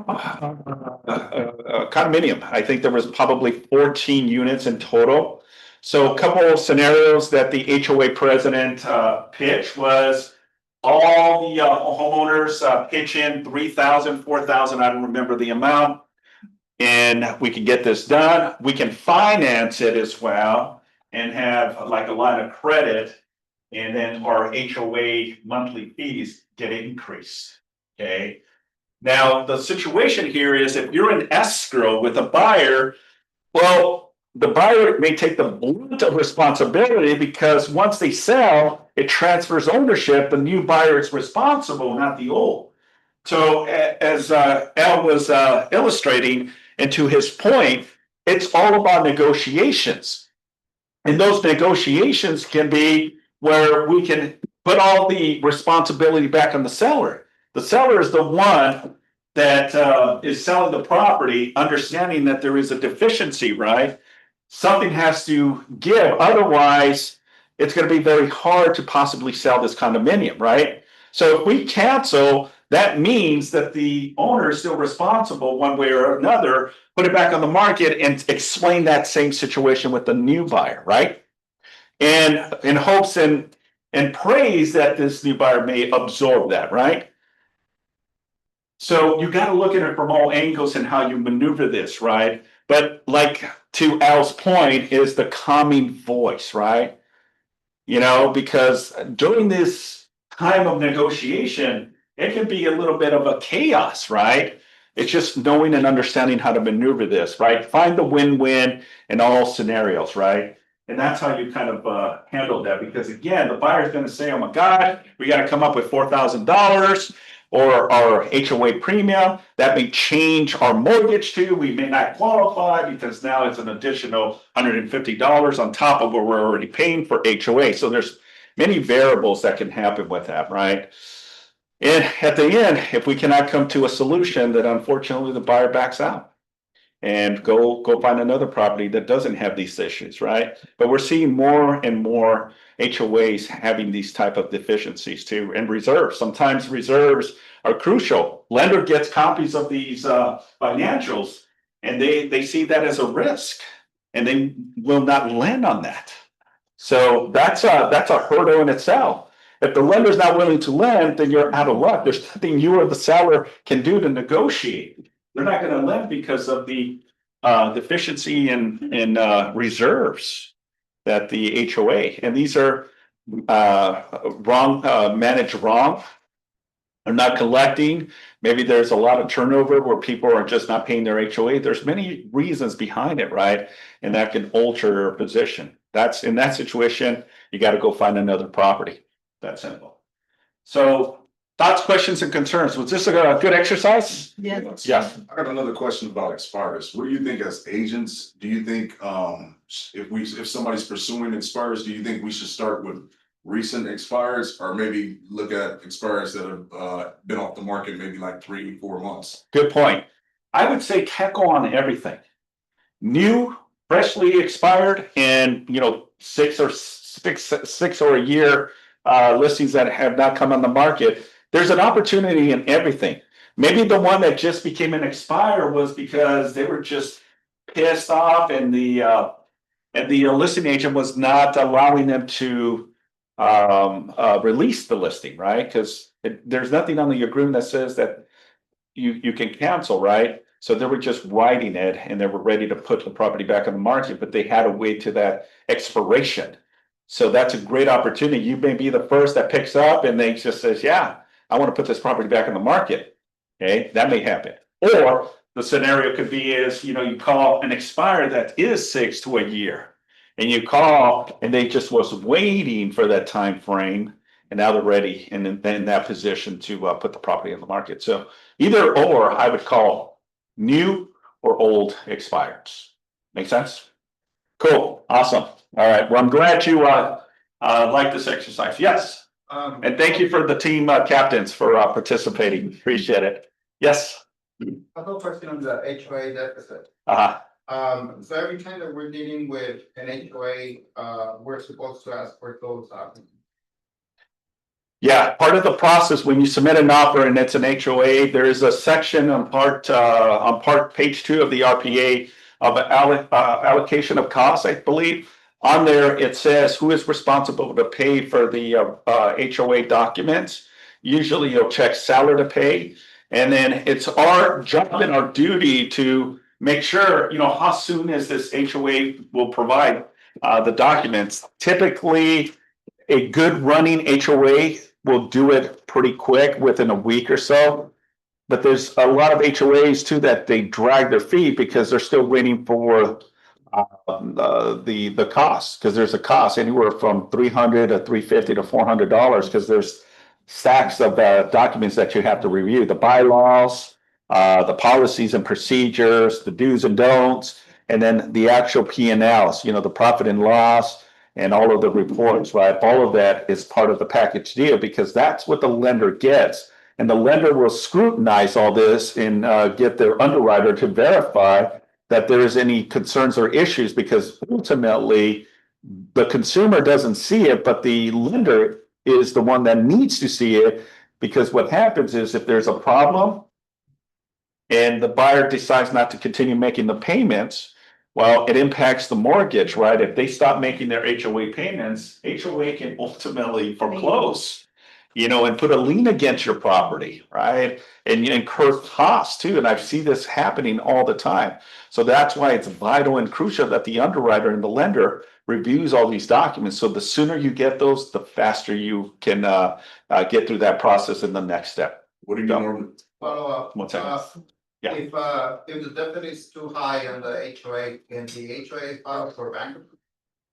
condominium. I think there was probably 14 units in total. So a couple of scenarios that the HOA president pitched was all the homeowners pitch in 3,000, 4,000, I don't remember the amount. And we can get this done. We can finance it as well and have like a line of credit. And then our HOA monthly fees get increased, okay? Now, the situation here is if you're in escrow with a buyer, well, the buyer may take the brunt of responsibility because once they sell, it transfers ownership. The new buyer is responsible, not the old. So as Al was illustrating, and to his point, it's all about negotiations. And those negotiations can be where we can put all the responsibility back on the seller. The seller is the one that is selling the property, understanding that there is a deficiency, right? Something has to give, otherwise it's going to be very hard to possibly sell this condominium, right? So if we cancel, that means that the owner is still responsible one way or another, put it back on the market and explain that same situation with the new buyer, right? And in hopes and praise that this new buyer may absorb that, right? So you got to look at it from all angles and how you maneuver this, right? But like to Al's point is the calming voice, right? You know, because during this time of negotiation, it can be a little bit of a chaos, right? It's just knowing and understanding how to maneuver this, right? Find the win-win in all scenarios, right? And that's how you kind of handle that. Because again, the buyer's going to say, oh my God, we got to come up with $4,000 or our HOA premium. That may change our mortgage too. We may not qualify because now it's an additional $150 on top of what we're already paying for HOA. So there's many variables that can happen with that, right? And at the end, if we cannot come to a solution, then unfortunately the buyer backs out and go find another property that doesn't have these issues, right? But we're seeing more and more HOAs having these type of deficiencies too, and reserves. Sometimes reserves are crucial. Lender gets copies of these financials and they see that as a risk and they will not lend on that. So that's a hurdle in itself. If the lender's not willing to lend, then you're out of luck. There's nothing you or the seller can do to negotiate. They're not going to lend because of the deficiency in reserves that the HOA, and these are managed wrong. They're not collecting. Maybe there's a lot of turnover where people are just not paying their HOA. There's many reasons behind it, right? And that can alter your position. That's in that situation, you got to go find another property. That's simple. So thoughts, questions, and concerns. Was this a good exercise? Yes. Yeah. I got another question about expires. What do you think as agents? Do you think if somebody's pursuing expires, do you think we should start with recent expires or maybe look at expires that have been off the market maybe like 3-4 months? Good point. I would say tackle on everything. New, freshly expired, and six or a year listings that have not come on the market. There's an opportunity in everything. Maybe the one that just became an expire was because they were just pissed off and the listing agent was not allowing them to release the listing, right? Because there's nothing on the agreement that says that you can cancel, right? So they were just writing it and they were ready to put the property back on the market, but they had to wait to that expiration. So that's a great opportunity. You may be the first that picks up and they just says, yeah, I want to put this property back on the market. Okay, that may happen. Or the scenario could be is, you call an expire that is 6 to a year and you call and they just was waiting for that time frame and now they're ready and in that position to put the property on the market. So either or I would call new or old expireds. Make sense? Cool. Awesome. All right. Well, I'm glad you like this exercise. Yes. And thank you for the team captains for participating. Appreciate it. Yes. I have a question on the HOA deficit. Uh, So every time that we're dealing with an HOA, we're supposed to ask for those documents. yeah, part of the process, when you submit an offer and it's an HOA, there is a section on part page 2 of the RPA of allocation of costs, I believe. On there, it says who is responsible to pay for the HOA documents. Usually you'll check seller to pay. And then it's our job and our duty to make sure, how soon is this HOA will provide the documents. Typically, a good running HOA will do it pretty quick within a week or so. But there's a lot of HOAs too that they drag their feet because they're still waiting for the cost, because there's a cost anywhere from $300 to $350 to $400, because there's stacks of documents that you have to review, the bylaws, the policies and procedures, the do's and don'ts, and then the actual P&Ls, the profit and loss, and all of the reports, right? All of that is part of the package deal, because that's what the lender gets. And the lender will scrutinize all this and get their underwriter to verify that there is any concerns or issues, because ultimately the consumer doesn't see it, but the lender is the one that needs to see it. Because what happens is, if there's a problem and the buyer decides not to continue making the payments, well, it impacts the mortgage, right? If they stop making their HOA payments, HOA can ultimately foreclose, and put a lien against your property, right? And you incur costs too. And I see this happening all the time. So that's why it's vital and crucial that the underwriter and the lender reviews all these documents. So the sooner you get those, the faster you can get through that process in the next step. What do you normally? Follow up. One second. Yeah. If the deficit is too high on the HOA, can the HOA file for bankruptcy?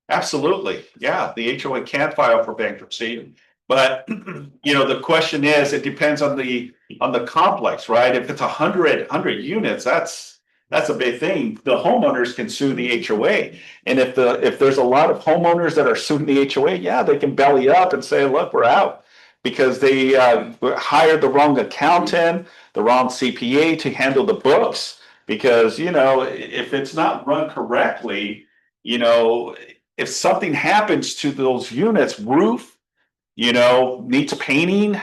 Absolutely. Yeah, the HOA can file for bankruptcy. But, the question is, it depends on the complex, right? If it's 100 units, that's a big thing. The homeowners can sue the HOA. And if there's a lot of homeowners that are suing the HOA, yeah, they can belly up and say, look, we're out. Because they hired the wrong accountant, the wrong CPA to handle the books. Because, if it's not run correctly, if something happens to those units, roof, needs painting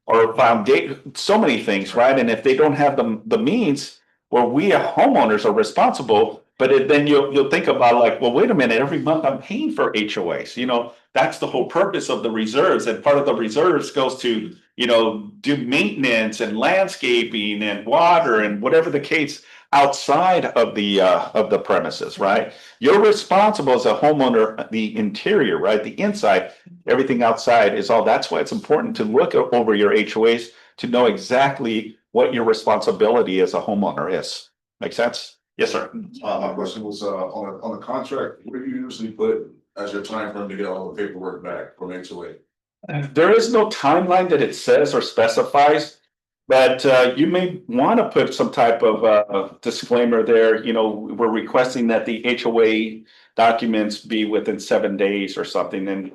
or foundation, so many things, right? And if they don't have the means, well, we as homeowners are responsible. But then you'll think about, like, well, wait a minute, every month I'm paying for HOAs. That's the whole purpose of the reserves. And part of the reserves goes to, do maintenance and landscaping and water and whatever the case outside of the premises, right? You're responsible as a homeowner, the interior, right? The inside, everything outside is all. That's why it's important to look over your HOAs to know exactly what your responsibility as a homeowner is. Make sense? Yes, sir. My question was, on the contract, what do you usually put as your time frame to get all the paperwork back from HOA? There is no timeline that it says or specifies, but you may want to put some type of disclaimer there. We're requesting that the HOA documents be within 7 days or something. And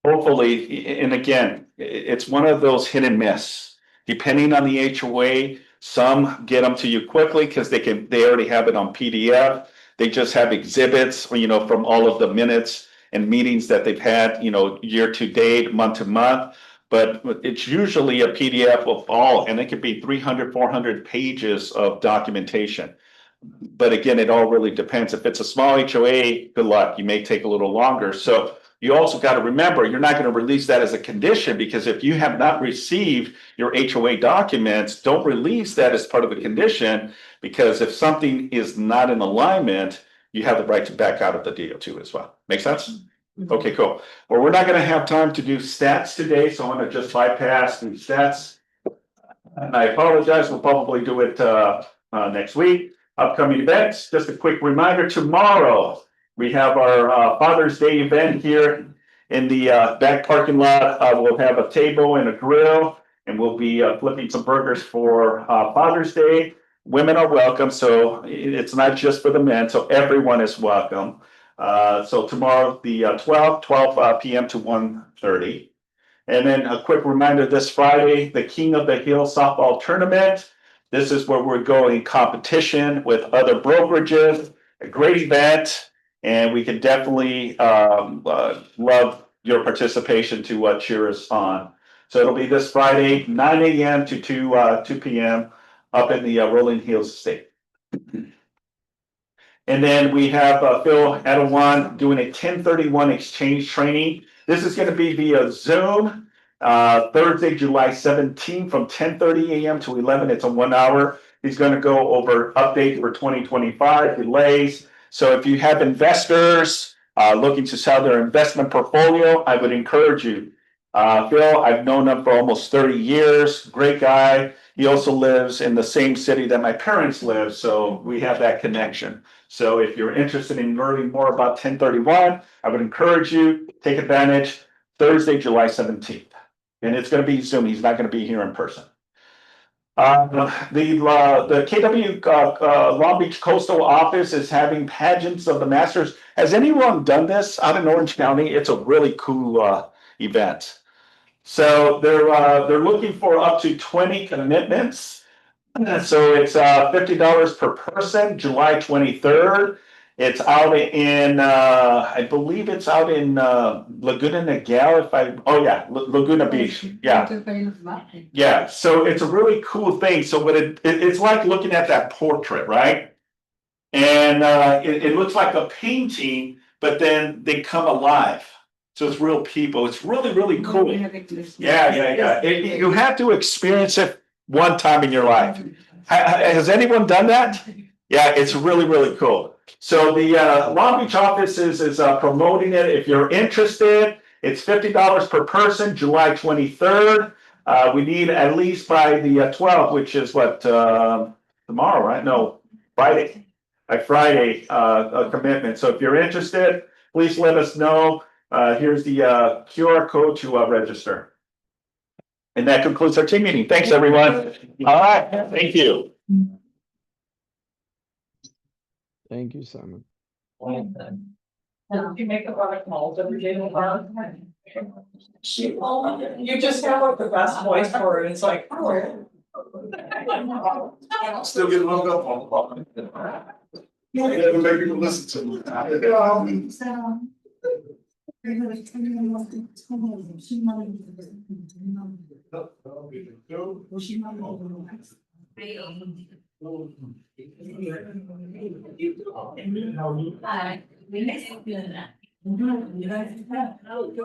hopefully, and again, it's one of those hit and miss. Depending on the HOA, some get them to you quickly because they already have it on PDF. They just have exhibits, from all of the minutes and meetings that they've had, year to date, month to month. But it's usually a PDF of all, and it could be 300, 400 pages of documentation. But again, it all really depends. If it's a small HOA, good luck. You may take a little longer. So you also got to remember, you're not going to release that as a condition, because if you have not received your HOA documents, don't release that as part of the condition, because if something is not in alignment, you have the right to back out of the deal too as well. Make sense? Okay, cool. Well, we're not going to have time to do stats today, so I'm going to just bypass the stats. And I apologize. We'll probably do it next week. Upcoming events, just a quick reminder, tomorrow we have our Father's Day event here in the back parking lot. We'll have a table and a grill, and we'll be flipping some burgers for Father's Day. Women are welcome, so it's not just for the men, so everyone is welcome. So tomorrow, the 12 p.m. to 1:30. And then a quick reminder, this Friday, the King of the Hill softball tournament. This is where we're going in competition with other brokerages, a great event. And we can definitely love your participation to cheer us on. So it'll be this Friday, 9 a.m. to 2 p.m. up in the Rolling Hills Estate. And then we have Phil Edelwan doing a 1031 exchange training. This is going to be via Zoom, Thursday, July 17th from 10:30 a.m. to 11. It's a 1 hour. He's going to go over updates for 2025, delays. So if you have investors looking to sell their investment portfolio, I would encourage you. Phil, I've known him for almost 30 years. Great guy. He also lives in the same city that my parents live, so we have that connection. So if you're interested in learning more about 1031, I would encourage you, take advantage, Thursday, July 17th. And it's going to be Zoom. He's not going to be here in person. The KW Long Beach Coastal Office is having pageants of the Masters. Has anyone done this out in Orange County? It's a really cool event. So they're looking for up to 20 commitments. So it's $50 per person, July 23rd. It's out in I believe it's out in Laguna Niguel, Laguna Beach. Yeah, so it's a really cool thing. So what it's like looking at that portrait, right? And it looks like a painting, but then they come alive. So it's real people. It's really, really cool. Yeah. You have to experience it one time in your life. Has anyone done that? Yeah, it's really, really cool. So the Long Beach office is promoting it. If you're interested, it's $50 per person, July 23rd. We need at least by the 12th, which is what, tomorrow, right? No, Friday. By Friday, a commitment. So if you're interested, please let us know. Here's the QR code to register. And that concludes our team meeting. Thanks, everyone. All right, thank you. Thank you, Simon. You make a lot of calls every day. You just have like the best voice for it. It's like, oh. Still get looked up on the phone. Yeah, maybe people listen to me.